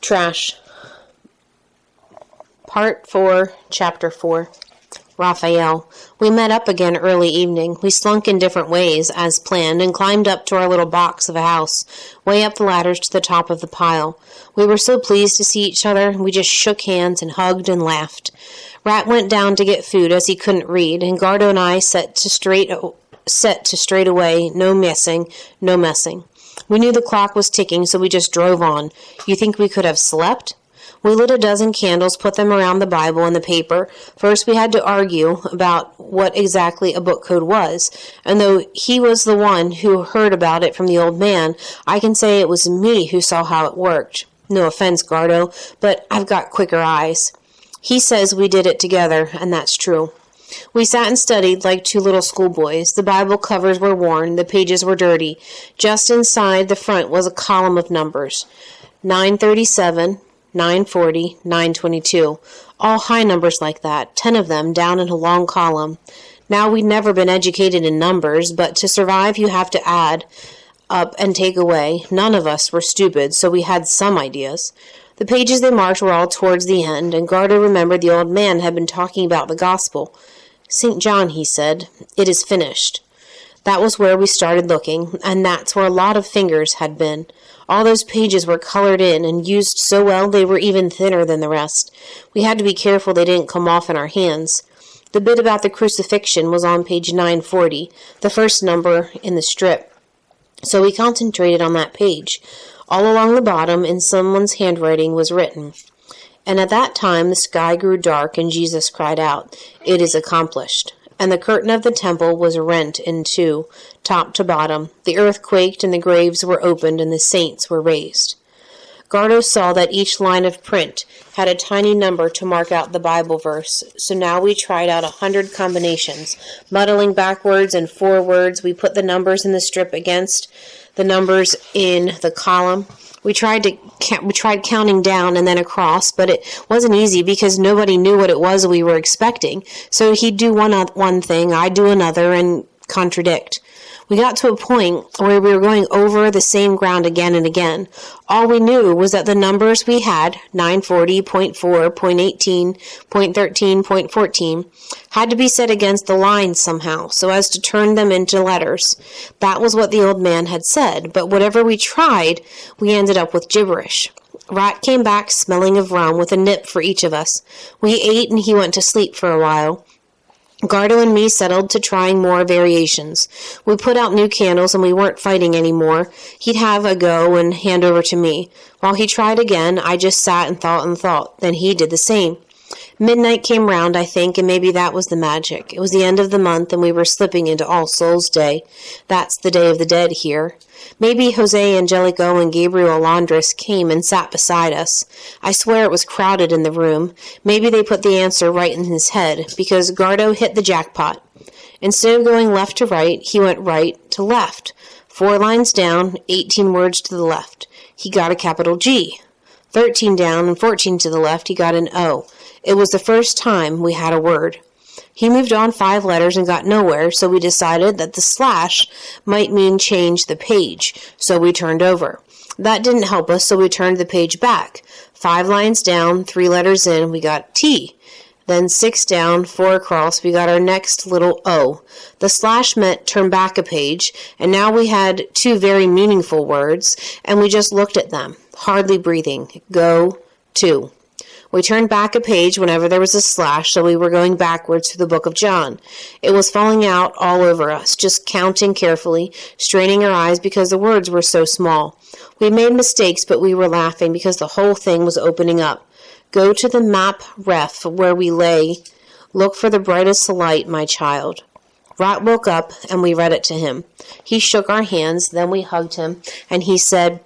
Trash. Part 4, Chapter 4. Raphael. We met up again early evening. We slunk in different ways, as planned, and climbed up to our little box of a house, way up the ladders to the top of the pile. We were so pleased to see each other, we just shook hands and hugged and laughed. Rat went down to get food, as he couldn't read, and Gardo and I set to straight away, no messing. We knew the clock was ticking, so we just drove on. You think we could have slept? We lit a dozen candles, put them around the Bible and the paper. First we had to argue about what exactly a book code was, and though he was the one who heard about it from the old man, I can say it was me who saw how it worked. No offense, Gardo, but I've got quicker eyes. He says we did it together, and that's true. We sat and studied like two little schoolboys. The Bible covers were worn, the pages were dirty. Just inside the front was a column of numbers. 937, 940, 922. All high numbers like that, 10 of them down in a long column. Now, we'd never been educated in numbers, but to survive you have to add up and take away. None of us were stupid, so we had some ideas. The pages they marked were all towards the end, and Gardo remembered the old man had been talking about the gospel. St. John, he said, it is finished. That was where we started looking, and that's where a lot of fingers had been. All those pages were colored in and used so well they were even thinner than the rest. We had to be careful they didn't come off in our hands. The bit about the crucifixion was on page 940, the first number in the strip. So we concentrated on that page. All along the bottom, in someone's handwriting, was written, "And at that time the sky grew dark, and Jesus cried out, 'It is accomplished.' And the curtain of the temple was rent in two, top to bottom. The earth quaked, and the graves were opened, and the saints were raised." Gardo saw that each line of print had a tiny number to mark out the Bible verse, so now we tried out 100 combinations. Muddling backwards and forwards, we put the numbers in the strip against the numbers in the column. We tried counting down and then across, but it wasn't easy because nobody knew what it was we were expecting. So he'd do one thing, I'd do another, and contradict. We got to a point where we were going over the same ground again and again. All we knew was that the numbers we had, 940, .4, .18, .13, .14, had to be set against the lines somehow, so as to turn them into letters. That was what the old man had said, but whatever we tried, we ended up with gibberish. Rat came back smelling of rum with a nip for each of us. We ate and he went to sleep for a while. Gardo and me settled to trying more variations. We put out new candles and we weren't fighting any more. He'd have a go and hand over to me. While he tried again, I just sat and thought. Then he did the same. Midnight came round, I think, and maybe that was the magic. It was the end of the month and we were slipping into All Souls' Day. That's the Day of the Dead here. Maybe Jose Angelico and Gabriel Alondras came and sat beside us. I swear it was crowded in the room. Maybe they put the answer right in his head, because Gardo hit the jackpot. Instead of going left to right, he went right to left. 4 lines down, 18 words to the left. He got a capital G. 13 down and 14 to the left, he got an O. It was the first time we had a word. He moved on 5 letters and got nowhere, so we decided that the slash might mean change the page, so we turned over. That didn't help us, so we turned the page back. 5 lines down, 3 letters in, we got T. Then 6 down, 4 across, we got our next little O. The slash meant turn back a page, and now we had 2 very meaningful words, and we just looked at them, hardly breathing. Go to. We turned back a page whenever there was a slash, so we were going backwards through the book of John. It was falling out all over us, just counting carefully, straining our eyes because the words were so small. We made mistakes, but we were laughing because the whole thing was opening up. Go to the map ref where we lay. Look for the brightest light, my child. Rat woke up, and we read it to him. He shook our hands, then we hugged him, and he said,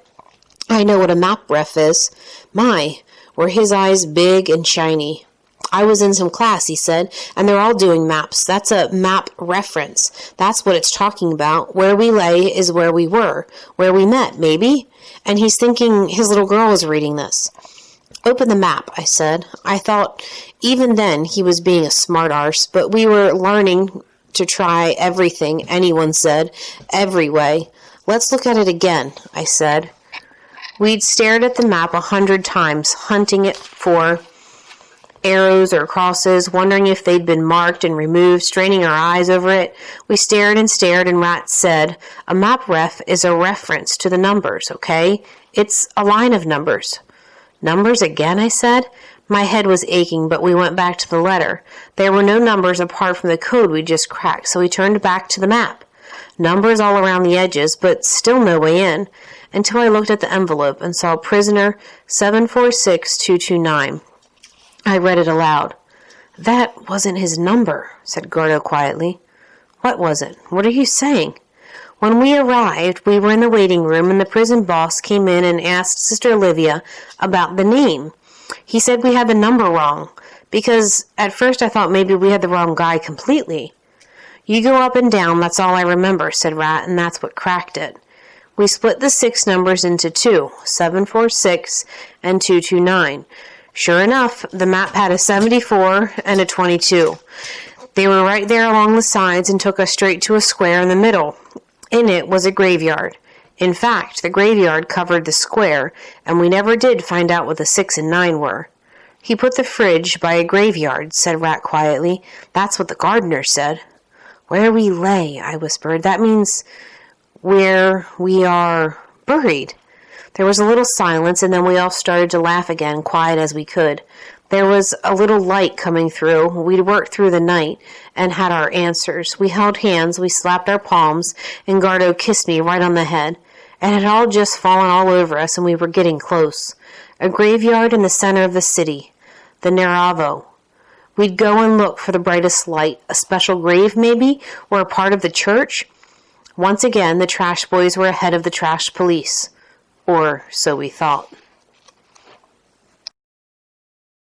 "I know what a map ref is." My! Were his eyes big and shiny. "I was in some class," he said, "and they're all doing maps. That's a map reference. That's what it's talking about. Where we lay is where we were. Where we met, maybe?" And he's thinking his little girl was reading this. "Open the map," I said. I thought even then he was being a smart arse, but we were learning to try everything anyone said, every way. "Let's look at it again," I said. We'd stared at the map 100 times, hunting it for arrows or crosses, wondering if they'd been marked and removed, straining our eyes over it. We stared and stared, and Rat said, "A map ref is a reference to the numbers, okay? It's a line of numbers." "Numbers again?" I said. My head was aching, but we went back to the letter. There were no numbers apart from the code we just cracked, so we turned back to the map. Numbers all around the edges, but still no way in, until I looked at the envelope and saw prisoner 746229. I read it aloud. "That wasn't his number," said Gordo quietly. "What was it? What are you saying?" When we arrived, we were in the waiting room, and the prison boss came in and asked Sister Olivia about the name. He said we had the number wrong, because at first I thought maybe we had the wrong guy completely. "You go up and down, that's all I remember," said Rat, and that's what cracked it. We split the 6 numbers into 2, 746 and 229. Sure enough, the map had a 74 and a 22. They were right there along the sides and took us straight to a square in the middle. In it was a graveyard. In fact, the graveyard covered the square, and we never did find out what the 6 and 9 were. "He put the fridge by a graveyard," said Rat quietly. "That's what the gardener said." "Where we lay," I whispered. "That means where we are buried." There was a little silence, and then we all started to laugh again, quiet as we could. There was a little light coming through. We'd worked through the night and had our answers. We held hands, we slapped our palms, and Gardo kissed me right on the head. It had all just fallen all over us, and we were getting close. A graveyard in the center of the city. The Neravo. We'd go and look for the brightest light. A special grave, maybe, or a part of the church? Once again, the trash boys were ahead of the trash police. Or so we thought.